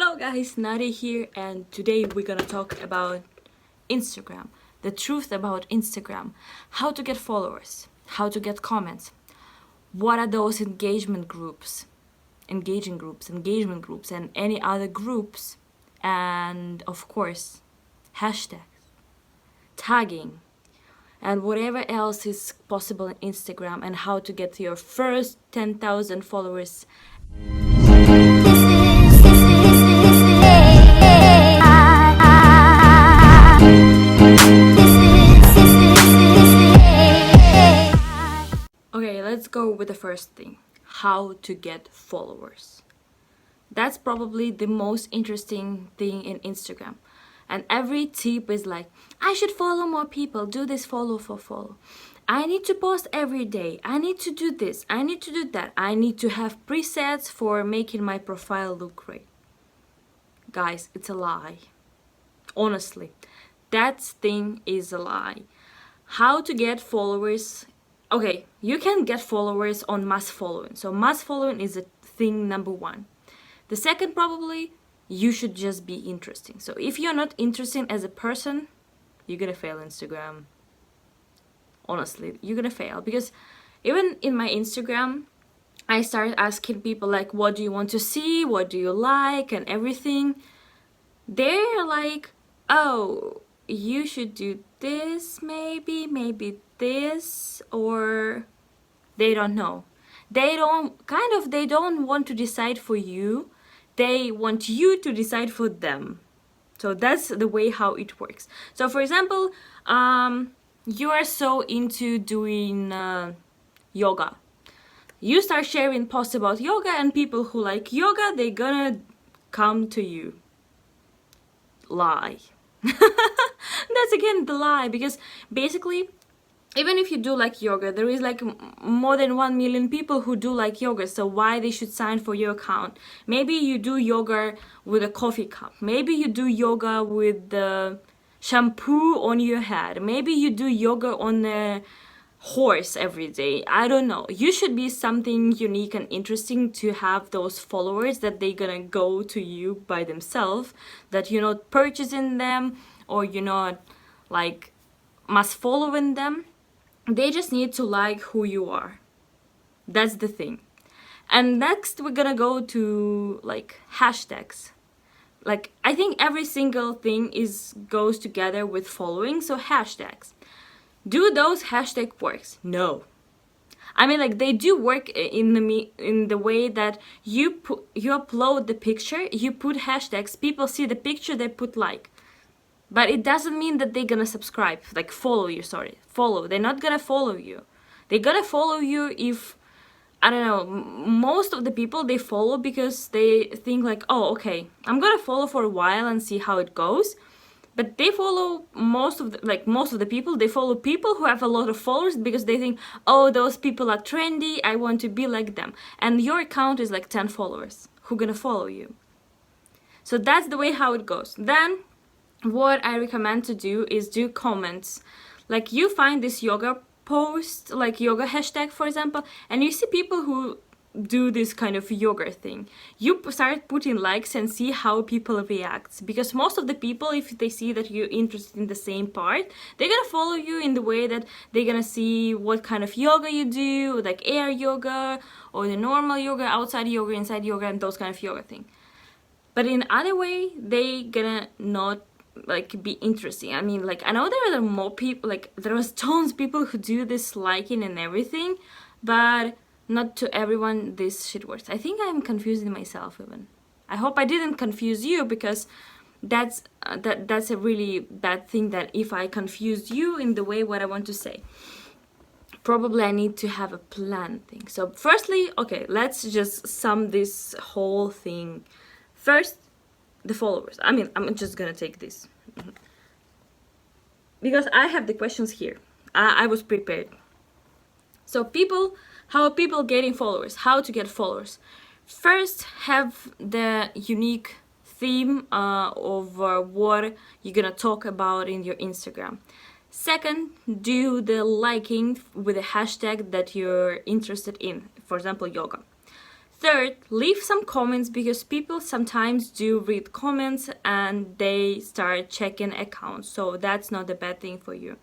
Hello guys, Nadia here, and today we're gonna talk about Instagram, the truth about Instagram, how to get followers, how to get comments, what are those engagement groups, and any other groups, and of course, hashtags, tagging, and whatever else is possible in Instagram, and how to get to your first 10,000 followers. Okay, let's go with the first thing, how to get followers. That's probably the most interesting thing in Instagram. And every tip is like, I should follow more people, do this follow for follow. I need to post every day, I need to do this, I need to do that, I need to have presets for making my profile look great. Guys, it's a lie. Honestly, that thing is a lie. How to get followers? Okay, you can get followers on mass following. So mass following is a thing number one. The second, probably, you should just be interesting. So if you're not interesting as a person, you're gonna fail Instagram. Honestly, you're gonna fail. Because even in my Instagram, I started asking people like, what do you want to see? What do you like? And everything. They're like, oh, you should do this, maybe this, or they don't know. They don't want to decide for you. They want you to decide for them. So that's the way how it works. So for example, you are so into doing yoga. You start sharing posts about yoga, and people who like yoga, they're gonna come to you. Lie. That's again the lie, because basically, even if you do like yoga, there is like more than 1 million people who do like yoga, so why they should sign for your account? Maybe you do yoga with a coffee cup, maybe you do yoga with the shampoo on your head, maybe you do yoga on a horse every day. I don't know. You should be something unique and interesting to have those followers that they're gonna go to you by themselves, that you're not purchasing them or you're not like must following them. They just need to like who you are. That's the thing. And next we're gonna go to like hashtags. Like I think every single thing goes together with following. So hashtags, do those hashtag works? No. I mean, like, they do work in the way that you upload the picture, you put hashtags, people see the picture, they put like. But it doesn't mean that they're gonna subscribe, like follow you, follow. They're not gonna follow you. They're gonna follow you if, I don't know, most of the people, they follow because they think like, oh, okay, I'm gonna follow for a while and see how it goes. But they follow most of the people, they follow people who have a lot of followers because they think, oh, those people are trendy, I want to be like them. And your account is like 10 followers who gonna follow you. So that's the way how it goes. Then what I recommend to do is do comments. Like you find this yoga post, like yoga hashtag for example, and you see people who do this kind of yoga thing. You start putting likes and see how people react, because most of the people, if they see that you're interested in the same part, they're gonna follow you in the way that they're gonna see what kind of yoga you do, like air yoga or the normal yoga, outside yoga, inside yoga, and those kind of yoga thing. But in other way, they gonna not like be interesting. I mean, like I know there are more people, like there was tons of people who do this liking and everything, but not to everyone this shit works. I think I'm confusing myself even. I hope I didn't confuse you, because that's a really bad thing, that if I confused you in the way what I want to say. Probably I need to have a plan thing. So firstly, okay, let's just sum this whole thing. First, the followers. I mean, I'm just gonna take this. Because I have the questions here. I was prepared. So people, how are people getting followers? How to get followers? First, have the unique theme of what you're gonna talk about in your Instagram. Second, do the liking with a hashtag that you're interested in. For example, yoga. Third, leave some comments because people sometimes do read comments and they start checking accounts, so that's not a bad thing for you.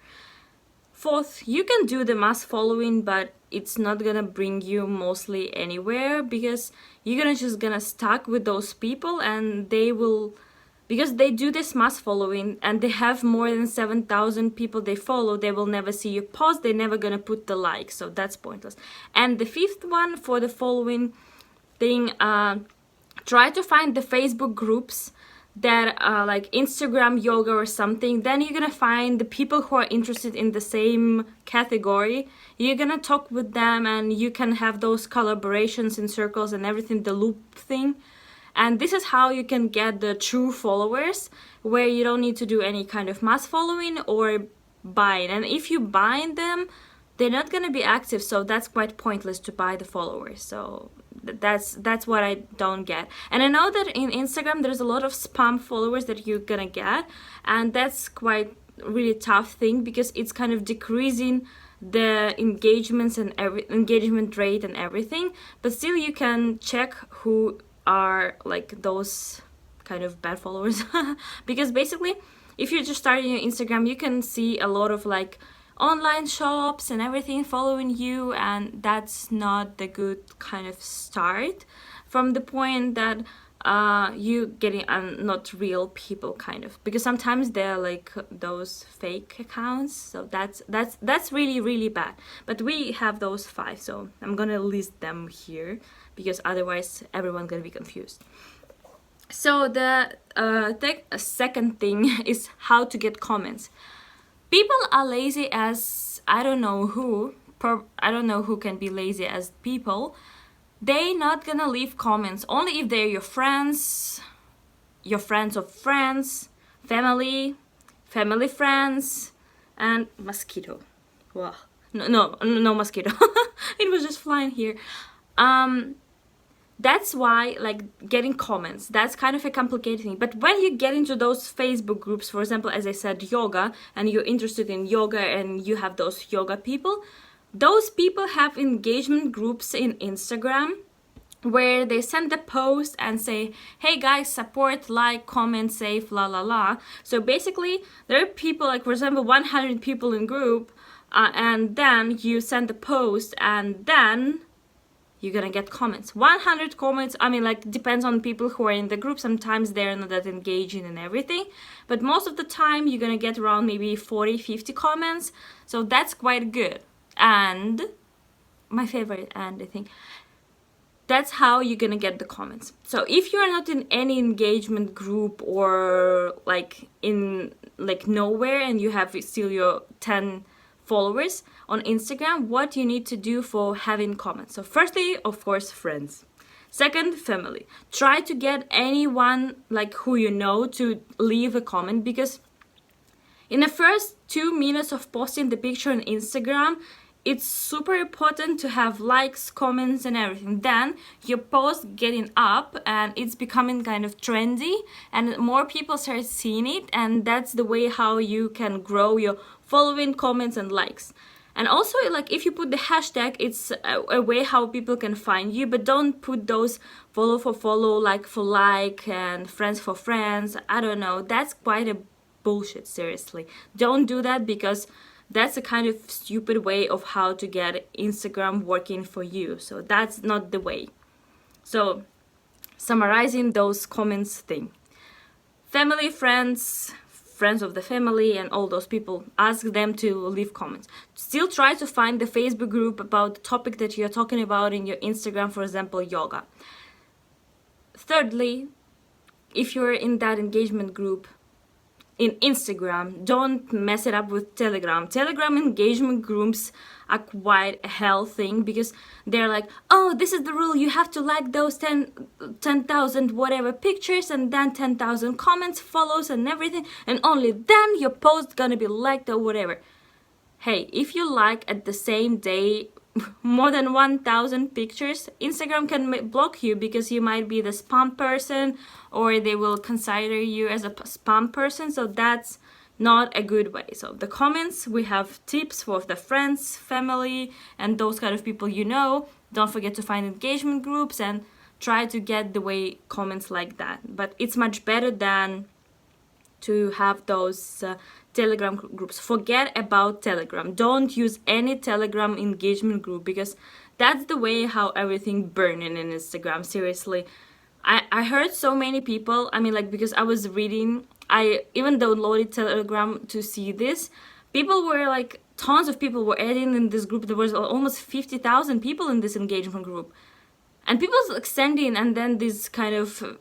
Fourth, you can do the mass following, but it's not gonna bring you mostly anywhere because you're gonna stuck with those people, and they will, because they do this mass following and they have more than 7,000 people they follow, they will never see your post, they're never gonna put the like, so that's pointless. And the fifth one for the following thing, try to find the Facebook groups that are like Instagram yoga or something. Then you're gonna find the people who are interested in the same category. You're gonna talk with them and you can have those collaborations in circles and everything, the loop thing. And this is how you can get the true followers, where you don't need to do any kind of mass following or buying. And if you bind them, they're not gonna be active, so that's quite pointless to buy the followers. So that's what I don't get. And I know that in Instagram there's a lot of spam followers that you're gonna get, and that's quite really tough thing because it's kind of decreasing the engagements and engagement rate and everything. But still you can check who are like those kind of bad followers because basically if you're just starting your Instagram, you can see a lot of like online shops and everything following you, and that's not the good kind of start from the point that you getting not real people kind of, because sometimes they're like those fake accounts, so that's really bad. But we have those 5, so I'm gonna list them here because otherwise everyone's gonna be confused. So the second thing is how to get comments. People are lazy as I don't know who can be lazy as people. They not gonna leave comments only if they're your friends of friends, family friends, and mosquito. Wow. No mosquito. It was just flying here. That's why, like, getting comments, that's kind of a complicated thing. But when you get into those Facebook groups, for example, as I said, yoga, and you're interested in yoga and you have those yoga people, those people have engagement groups in Instagram where they send a post and say, hey guys, support, like, comment, save, la la la. So basically there are people, like for example 100 people in group, and then you send the post and then you're gonna get comments. 100 comments, I mean, like, depends on people who are in the group. Sometimes they're not that engaging and everything, but most of the time you're gonna get around maybe 40-50 comments, so that's quite good. And my favorite, and I think that's how you're gonna get the comments. So if you're not in any engagement group or like in like nowhere and you have still your 10 followers on Instagram, what you need to do for having comments. So firstly, of course, friends. Second, family. Try to get anyone like who you know to leave a comment, because in the first 2 minutes of posting the picture on Instagram, it's super important to have likes, comments and everything. Then your post getting up and it's becoming kind of trendy and more people start seeing it, and that's the way how you can grow your following, comments and likes. And also, like, if you put the hashtag, it's a way how people can find you, but don't put those follow for follow, like for like, and friends for friends. I don't know, that's quite a bullshit, seriously. Don't do that, because that's a kind of stupid way of how to get Instagram working for you. So that's not the way. So summarizing those comments thing. Family, friends of the family and all those people, ask them to leave comments. Still try to find the Facebook group about the topic that you're talking about in your Instagram, for example, yoga. Thirdly, if you're in that engagement group in Instagram, don't mess it up with Telegram. Telegram engagement groups are quite a hell thing, because they're like, oh, this is the rule, you have to like those 10,000 whatever pictures and then 10,000 comments, follows and everything, and only then your post gonna be liked or whatever. Hey, if you like at the same day more than 1,000 pictures, Instagram can block you because you might be the spam person, or they will consider you as a spam person. So that's not a good way. So the comments, we have tips for the friends, family, and those kind of people you know. Don't forget to find engagement groups and try to get the way comments like that. But it's much better than to have those Telegram groups. Forget about Telegram. Don't use any Telegram engagement group, because that's the way how everything burning in Instagram. Seriously, I heard so many people, I mean, like, because I was reading, I even downloaded Telegram to see this. People were like, tons of people were adding in this group. There was almost 50,000 people in this engagement group, and people like sending, and then this kind of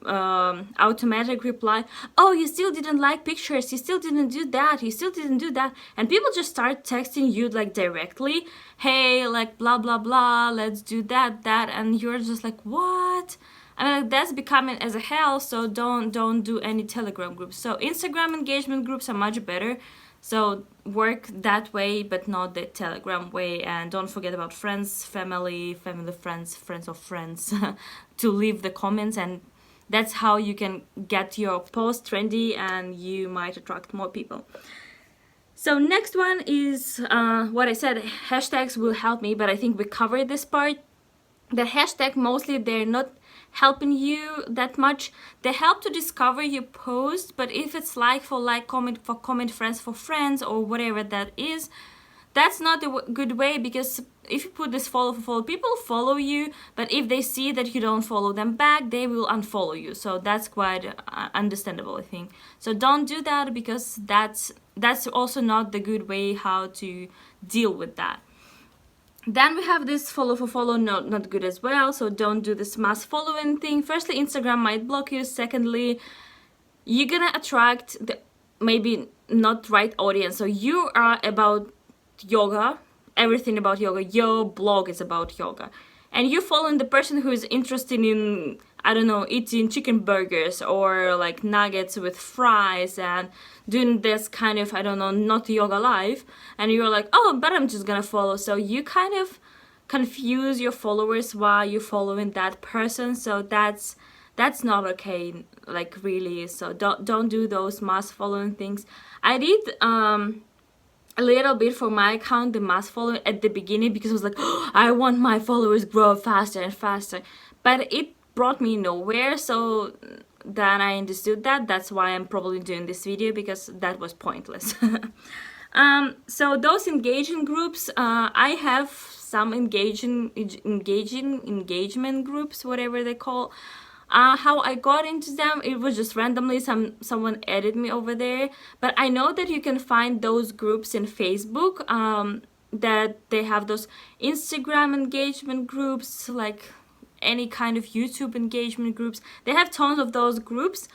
automatic reply, oh, you still didn't like pictures, you still didn't do that, you still didn't do that. And people just start texting you like directly, hey, like blah blah blah, let's do that, and you're just like, what? I mean, like, that's becoming as a hell. So don't do any Telegram groups. So Instagram engagement groups are much better, so work that way, but not the Telegram way. And don't forget about friends, family, friends, friends of friends to leave the comments, and that's how you can get your post trendy and you might attract more people. So next one is what I said, hashtags will help me, but I think we covered this part. The hashtag, mostly they're not helping you that much. They help to discover your post, but if it's like for like, comment for comment, friends for friends, or whatever that is, that's not a good way, because if you put this follow for follow, people follow you, but if they see that you don't follow them back, they will unfollow you. So that's quite understandable, I think. So don't do that, because that's also not the good way how to deal with that. Then we have this follow for follow, not good as well. So don't do this mass following thing. Firstly, Instagram might block you. Secondly, you're gonna attract the maybe not right audience. So you are about yoga, everything about yoga, your blog is about yoga, and you're following the person who is interested in, I don't know, eating chicken burgers or like nuggets with fries and doing this kind of, I don't know, not yoga life, and you're like, oh, but I'm just gonna follow. So you kind of confuse your followers while you're following that person. So that's not okay, like, really. So don't do those mass following things. I did a little bit for my account, the mass following at the beginning, because I was like, oh, I want my followers grow faster and faster, but it brought me nowhere. So then I understood that. That's why I'm probably doing this video, because that was pointless. So those engaging groups, I have some engagement groups, whatever they call. How I got into them, it was just randomly someone added me over there, but I know that you can find those groups in Facebook, that they have those Instagram engagement groups, like any kind of YouTube engagement groups. They have tons of those groups,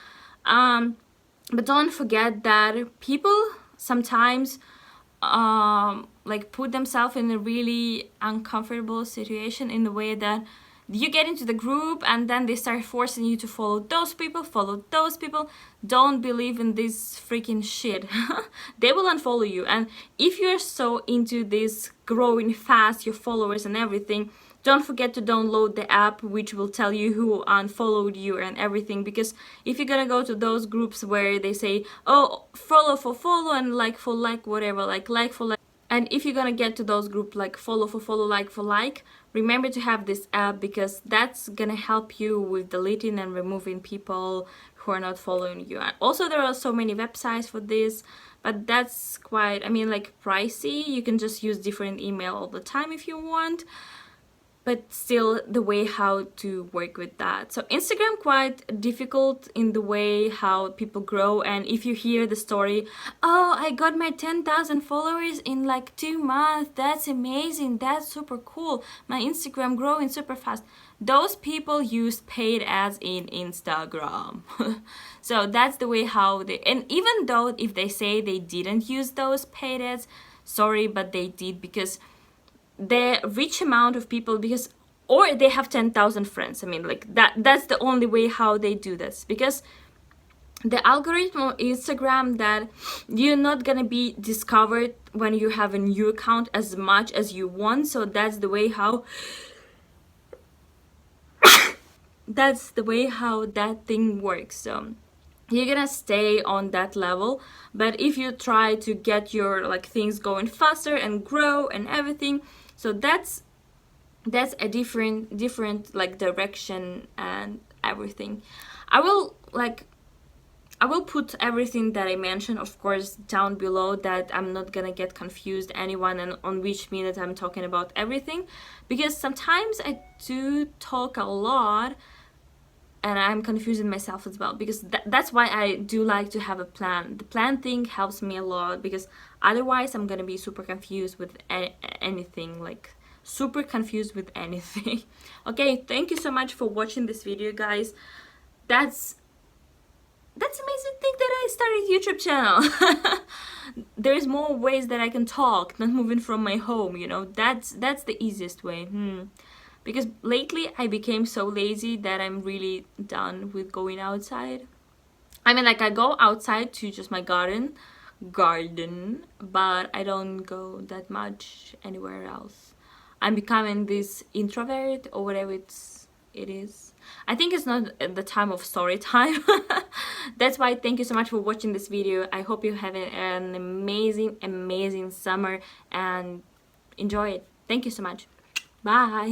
but don't forget that people sometimes like put themselves in a really uncomfortable situation, in the way that you get into the group and then they start forcing you to follow those people. Don't believe in this freaking shit. They will unfollow you. And if you're so into this growing fast, your followers and everything, don't forget to download the app, which will tell you who unfollowed you and everything. Because if you're gonna go to those groups where they say, oh, follow for follow and like for like, whatever, like for like, and if you're gonna get to those groups like follow for follow, like for like, remember to have this app, because that's gonna help you with deleting and removing people who are not following you. And also, there are so many websites for this, but that's quite, I mean, like, pricey. You can just use different email all the time if you want, but still the way how to work with that. So Instagram quite difficult in the way how people grow. And if you hear the story, oh, I got my 10,000 followers in like 2 months, that's amazing, that's super cool, my Instagram growing super fast. Those people use paid ads in Instagram. So that's the way how they, and even though if they say they didn't use those paid ads, sorry, but they did, because the rich amount of people, because, or they have 10,000 friends. I mean, like, that's the only way how they do this, because the algorithm on Instagram, that you're not gonna be discovered when you have a new account as much as you want. So that's the way how that's the way how that thing works. So you're gonna stay on that level. But if you try to get your like things going faster and grow and everything, so that's a different like direction and everything. I will put everything that I mentioned, of course, down below, that I'm not gonna get confused anyone and on which minute I'm talking about everything, because sometimes I do talk a lot and I'm confusing myself as well, because that's why I do like to have a plan. The plan thing helps me a lot, because otherwise I'm gonna be super confused with anything, like super confused with anything. Okay, thank you so much for watching this video, guys. That's amazing thing that I started YouTube channel. There's more ways that I can talk, not moving from my home, you know. That's the easiest way. Because lately I became so lazy that I'm really done with going outside. I mean, like, I go outside to just my garden, but I don't go that much anywhere else. I'm becoming this introvert or whatever it is. I think it's not the time of story time. That's why thank you so much for watching this video. I hope you have an amazing summer and enjoy it. Thank you so much. Bye.